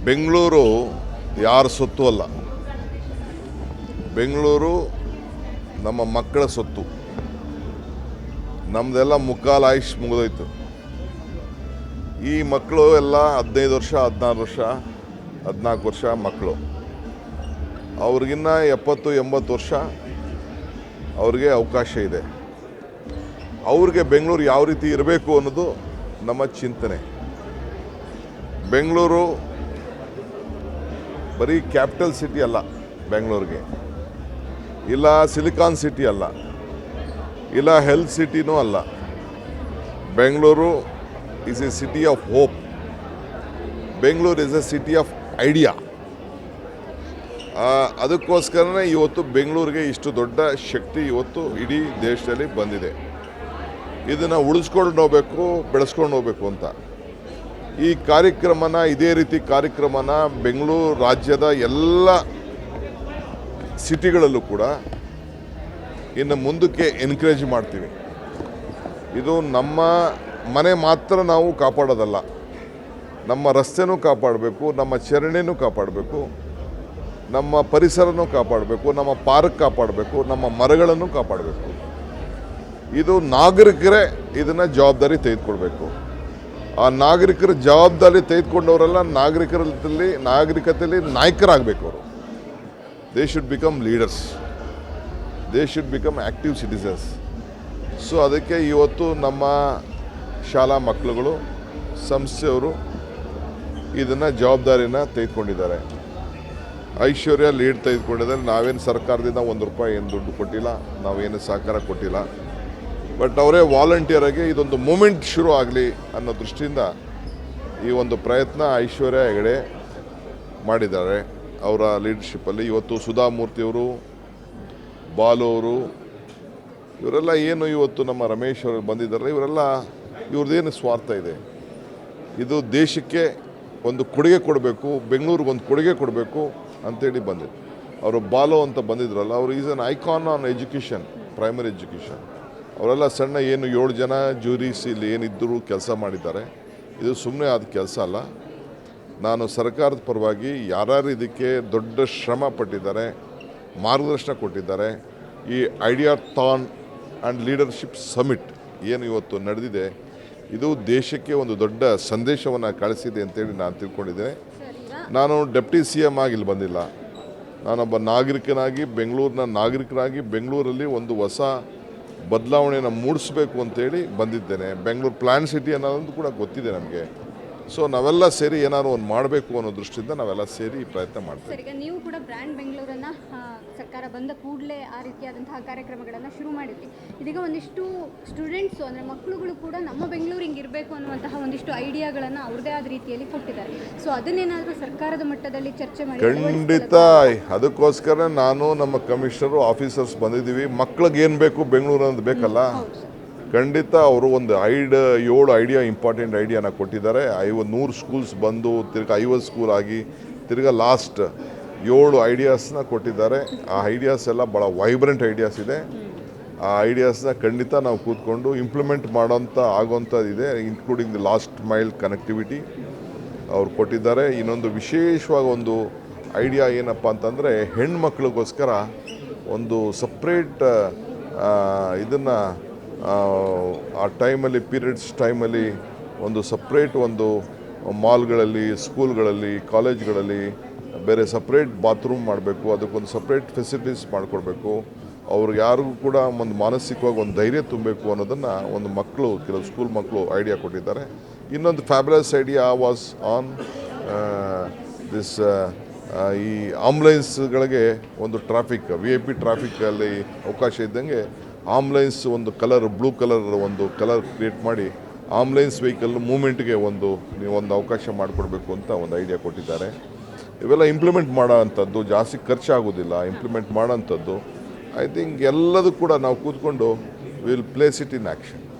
ಬೆಂಗಳೂರು ಯಾರ ಸೊತ್ತು ಅಲ್ಲ. ಬೆಂಗಳೂರು ನಮ್ಮ ಮಕ್ಕಳ ಸೊತ್ತು. ನಮ್ಮದೆಲ್ಲ ಮುಕ್ಕಾಲು ಆಯುಷ್ ಮುಗಿದೋಯ್ತು. ಈ ಮಕ್ಕಳು ಎಲ್ಲ 15 ವರ್ಷ, 16 ವರ್ಷ, 14 ವರ್ಷ ಮಕ್ಕಳು. ಅವ್ರಿಗಿನ್ನ 70-80 ವರ್ಷ ಅವ್ರಿಗೆ ಅವಕಾಶ ಇದೆ. ಅವ್ರಿಗೆ ಬೆಂಗಳೂರು ಯಾವ ರೀತಿ ಇರಬೇಕು ಅನ್ನೋದು ನಮ್ಮ ಚಿಂತನೆ. ಬೆಂಗಳೂರು ಬರೀ ಕ್ಯಾಪಿಟಲ್ ಸಿಟಿ ಅಲ್ಲ, ಬೆಂಗಳೂರಿಗೆ ಇಲ್ಲ ಸಿಲಿಕಾನ್ ಸಿಟಿ ಅಲ್ಲ, ಇಲ್ಲ ಹೆಲ್ತ್ ಸಿಟಿನೂ ಅಲ್ಲ. Bengaluru is A city of hope. Bengaluru is A city of idea. ಅದಕ್ಕೋಸ್ಕರನೇ ಇವತ್ತು ಬೆಂಗಳೂರಿಗೆ ಇಷ್ಟು ದೊಡ್ಡ ಶಕ್ತಿ ಇವತ್ತು ಇಡೀ ದೇಶದಲ್ಲಿ ಬಂದಿದೆ. ಇದನ್ನು ಉಳಿಸ್ಕೊಂಡು ಹೋಗಬೇಕು, ಬೆಳೆಸ್ಕೊಂಡು ಹೋಗಬೇಕು ಅಂತ ಈ ಕಾರ್ಯಕ್ರಮನ, ಇದೇ ರೀತಿ ಕಾರ್ಯಕ್ರಮನ ಬೆಂಗಳೂರು ರಾಜ್ಯದ ಎಲ್ಲ ಸಿಟಿಗಳಲ್ಲೂ ಕೂಡ ಇನ್ನು ಮುಂದಕ್ಕೆ ಎನ್ಕರೇಜ್ ಮಾಡ್ತೀವಿ. ಇದು ನಮ್ಮ ಮನೆ ಮಾತ್ರ ನಾವು ಕಾಪಾಡೋದಲ್ಲ, ನಮ್ಮ ರಸ್ತೆನೂ ಕಾಪಾಡಬೇಕು, ನಮ್ಮ ಚರಂಡಿನೂ ಕಾಪಾಡಬೇಕು, ನಮ್ಮ ಪರಿಸರನೂ ಕಾಪಾಡಬೇಕು, ನಮ್ಮ ಪಾರ್ಕ್ ಕಾಪಾಡಬೇಕು, ನಮ್ಮ ಮರಗಳನ್ನು ಕಾಪಾಡಬೇಕು. ಇದು ನಾಗರಿಕರೇ ಇದನ್ನು ಜವಾಬ್ದಾರಿ ತೆಗೆದುಕೊಳ್ಬೇಕು. ಆ ನಾಗರಿಕರ ಜವಾಬ್ದಾರಿ ತೆಗೆದುಕೊಂಡವರೆಲ್ಲ ನಾಗರಿಕತೆಯಲ್ಲಿ ನಾಯಕರಾಗಬೇಕು. ಅವರು they should become leaders, they should become active citizens. So ಅದಕ್ಕೆ ಇವತ್ತು ನಮ್ಮ ಶಾಲಾ ಮಕ್ಕಳುಗಳು, ಸಂಸ್ಥೆಯವರು ಇದನ್ನು ಜವಾಬ್ದಾರಿನ ತೆಗೆದುಕೊಂಡಿದ್ದಾರೆ. ಐಶ್ವರ್ಯ ಲೀಡ್ ತೆಗೆದುಕೊಂಡಿದ್ದಾರೆ. ನಾವೇನು ಸರ್ಕಾರದಿಂದ ₹1 ಏನು ದುಡ್ಡು ಕೊಟ್ಟಿಲ್ಲ, ನಾವೇನು ಸಹಕಾರ ಕೊಟ್ಟಿಲ್ಲ. ಬಟ್ ಅವರೇ ವಾಲಂಟಿಯರಾಗಿ ಇದೊಂದು ಮೂಮೆಂಟ್ ಶುರು ಆಗಲಿ ಅನ್ನೋ ದೃಷ್ಟಿಯಿಂದ ಈ ಒಂದು ಪ್ರಯತ್ನ ಐಶ್ವರ್ಯ ಹೆಗಡೆ ಮಾಡಿದ್ದಾರೆ. ಅವರ ಲೀಡರ್ಶಿಪ್ಪಲ್ಲಿ ಇವತ್ತು ಸುಧಾಮೂರ್ತಿಯವರು, ಬಾಲು ಅವರು, ಇವರೆಲ್ಲ ಏನು ಇವತ್ತು ನಮ್ಮ ರಮೇಶ್ ಅವರು ಬಂದಿದ್ದಾರೆ. ಇವ್ರದ್ದೇನು ಸ್ವಾರ್ಥ ಇದೆ, ಇದು ದೇಶಕ್ಕೆ ಒಂದು ಕೊಡುಗೆ ಕೊಡಬೇಕು, ಬೆಂಗಳೂರಿಗೊಂದು ಕೊಡುಗೆ ಕೊಡಬೇಕು ಅಂತೇಳಿ ಬಂದಿದ್ದು. ಅವರು ಬಾಲು ಅಂತ ಬಂದಿದ್ರಲ್ಲ, ಅವರು is an icon on education, primary education. ಅವರೆಲ್ಲ ಸಣ್ಣ ಏನು 7 ಜನ ಜೂರೀಸ್ ಇಲ್ಲಿ ಏನಿದ್ದರೂ ಕೆಲಸ ಮಾಡಿದ್ದಾರೆ. ಇದು ಸುಮ್ಮನೆ ಆದ ಕೆಲಸ ಅಲ್ಲ. ನಾನು ಸರ್ಕಾರದ ಪರವಾಗಿ ಯಾರ್ಯಾರು ಇದಕ್ಕೆ ದೊಡ್ಡ ಶ್ರಮ ಪಟ್ಟಿದ್ದಾರೆ, ಮಾರ್ಗದರ್ಶನ ಕೊಟ್ಟಿದ್ದಾರೆ, ಈ idea than and leadership summit ಏನು ಇವತ್ತು ನಡೆದಿದೆ, ಇದು ದೇಶಕ್ಕೆ ಒಂದು ದೊಡ್ಡ ಸಂದೇಶವನ್ನು ಕಳಿಸಿದೆ ಅಂತೇಳಿ ನಾನು ತಿಳ್ಕೊಂಡಿದ್ದೇನೆ. ನಾನು ಡೆಪ್ಟಿ CM ಆಗಿ ಇಲ್ಲಿ ಬಂದಿಲ್ಲ, ನಾನೊಬ್ಬ ನಾಗರಿಕನಾಗಿ, ಬೆಂಗಳೂರಿನ ನಾಗರಿಕನಾಗಿ ಬೆಂಗಳೂರಲ್ಲಿ ಒಂದು ಹೊಸ ಬದಲಾವಣೆಯನ್ನು ಮೂಡಿಸಬೇಕು ಅಂತೇಳಿ ಬಂದಿದ್ದೇನೆ. ಬೆಂಗಳೂರು ಪ್ಲ್ಯಾನ್ ಸಿಟಿ ಅನ್ನೋದು ಕೂಡ ಗೊತ್ತಿದೆ ನಮಗೆ. ಸೊ ನಾವೆಲ್ಲ ಸೇರಿ ಏನಾದ್ರು ಒಂದು ಮಾಡಬೇಕು ಅನ್ನೋ ದೃಷ್ಟಿಯಿಂದ ನಾವೆಲ್ಲ ಸೇರಿ ಈ ಪ್ರಯತ್ನ ಮಾಡ್ತೀವಿ. ಈಗ ನೀವು ಕೂಡ ಬ್ರ್ಯಾಂಡ್ ಬೆಂಗಳೂರನ್ನು ಸರ್ಕಾರ ಬಂದ ಕೂಡಲೇ ಆ ರೀತಿಯಾದಂತಹ ಕಾರ್ಯಕ್ರಮಗಳನ್ನು ಶುರು ಮಾಡಿದ್ವಿ. ಇದೀಗ ಒಂದಿಷ್ಟು ಸ್ಟೂಡೆಂಟ್ಸು ಅಂದರೆ ಮಕ್ಕಳುಗಳು ಕೂಡ ನಮ್ಮ ಬೆಂಗಳೂರು ಹಿಂಗೆ ಇರಬೇಕು ಅನ್ನುವಂತಹ ಒಂದಿಷ್ಟು ಐಡಿಯಾಗಳನ್ನು ಅವ್ರದ್ದೇ ಆದ ರೀತಿಯಲ್ಲಿ ಕೊಟ್ಟಿದ್ದಾರೆ. ಸೊ ಅದನ್ನೇನಾದರೂ ಸರ್ಕಾರದ ಮಟ್ಟದಲ್ಲಿ ಚರ್ಚೆ ಮಾಡಿ ಖಂಡಿತ. ಅದಕ್ಕೋಸ್ಕರ ನಾನು ನಮ್ಮ ಕಮಿಷನರು ಆಫೀಸರ್ಸ್ ಬಂದಿದ್ದೀವಿ. ಮಕ್ಳಿಗೆ ಏನು ಬೇಕು ಬೆಂಗಳೂರು ಅನ್ನೋದು ಬೇಕಲ್ಲ. ಖಂಡಿತ ಅವರು ಒಂದು 7 ಐಡಿಯಾ, ಇಂಪಾರ್ಟೆಂಟ್ ಐಡಿಯಾನ ಕೊಟ್ಟಿದ್ದಾರೆ. 100 ಸ್ಕೂಲ್ಸ್ ಬಂದು ತಿರ್ಗಾ 50 ಸ್ಕೂಲ್ ಆಗಿ ತಿರ್ಗಾ ಲಾಸ್ಟ್ 7 ಐಡಿಯಾಸ್ನ ಕೊಟ್ಟಿದ್ದಾರೆ. ಆ ಐಡಿಯಾಸ್ ಎಲ್ಲ ಭಾಳ ವೈಬ್ರೆಂಟ್ ಐಡಿಯಾಸ್ ಇದೆ. ಆ ಐಡಿಯಾಸ್ನ ಖಂಡಿತ ನಾವು ಕೂತ್ಕೊಂಡು ಇಂಪ್ಲಿಮೆಂಟ್ ಆಗೋಂಥದ್ದಿದೆ. Including the last mile connectivity ಅವ್ರು ಕೊಟ್ಟಿದ್ದಾರೆ. ಇನ್ನೊಂದು ವಿಶೇಷವಾಗಿ ಒಂದು ಐಡಿಯಾ ಏನಪ್ಪ ಅಂತಂದರೆ, ಹೆಣ್ಮಕ್ಳಿಗೋಸ್ಕರ ಒಂದು ಸಪ್ರೇಟ್ ಇದನ್ನು ಆ ಟೈಮಲ್ಲಿ, ಪೀರಿಯಡ್ಸ್ ಟೈಮಲ್ಲಿ ಒಂದು ಸಪ್ರೇಟ್ ಒಂದು ಮಾಲ್ಗಳಲ್ಲಿ, ಸ್ಕೂಲ್ಗಳಲ್ಲಿ, ಕಾಲೇಜ್ಗಳಲ್ಲಿ ಬೇರೆ ಸಪ್ರೇಟ್ ಬಾತ್ರೂಮ್ ಮಾಡಬೇಕು, ಅದಕ್ಕೊಂದು ಸಪ್ರೇಟ್ ಫೆಸಿಲಿಟೀಸ್ ಮಾಡಿಕೊಡ್ಬೇಕು. ಅವ್ರು ಯಾರಿಗೂ ಕೂಡ ಒಂದು ಮಾನಸಿಕವಾಗಿ ಒಂದು ಧೈರ್ಯ ತುಂಬಬೇಕು ಅನ್ನೋದನ್ನು ಒಂದು ಮಕ್ಕಳು, ಕೆಲವು ಸ್ಕೂಲ್ ಮಕ್ಕಳು ಐಡಿಯಾ ಕೊಟ್ಟಿದ್ದಾರೆ. ಇನ್ನೊಂದು fabulous idea was on this ಈ ಆಂಬುಲೆನ್ಸ್ಗಳಿಗೆ ಒಂದು ಟ್ರಾಫಿಕ್, VIP ಟ್ರಾಫಿಕಲ್ಲಿ ಅವಕಾಶ ಇದ್ದಂಗೆ ಆಂಬುಲೆನ್ಸ್ ಒಂದು ಕಲರ್, ಬ್ಲೂ ಕಲರ್ ಒಂದು ಕಲರ್ ಕ್ರಿಯೇಟ್ ಮಾಡಿ ಆಂಬುಲೆನ್ಸ್ ವೆಹಿಕಲ್ ಮೂಮೆಂಟ್ಗೆ ಒಂದು ಅವಕಾಶ ಮಾಡಿಕೊಡ್ಬೇಕು ಅಂತ ಒಂದು ಐಡಿಯಾ ಕೊಟ್ಟಿದ್ದಾರೆ. ಇವೆಲ್ಲ ಇಂಪ್ಲಿಮೆಂಟ್ ಮಾಡೋ ಅಂಥದ್ದು, ಜಾಸ್ತಿ ಖರ್ಚಾಗೋದಿಲ್ಲ ಇಂಪ್ಲಿಮೆಂಟ್ ಮಾಡೋ ಅಂಥದ್ದು. ಐ ಥಿಂಕ್ ಎಲ್ಲದೂ ಕೂಡ ನಾವು ಕೂತ್ಕೊಂಡು will place it in action.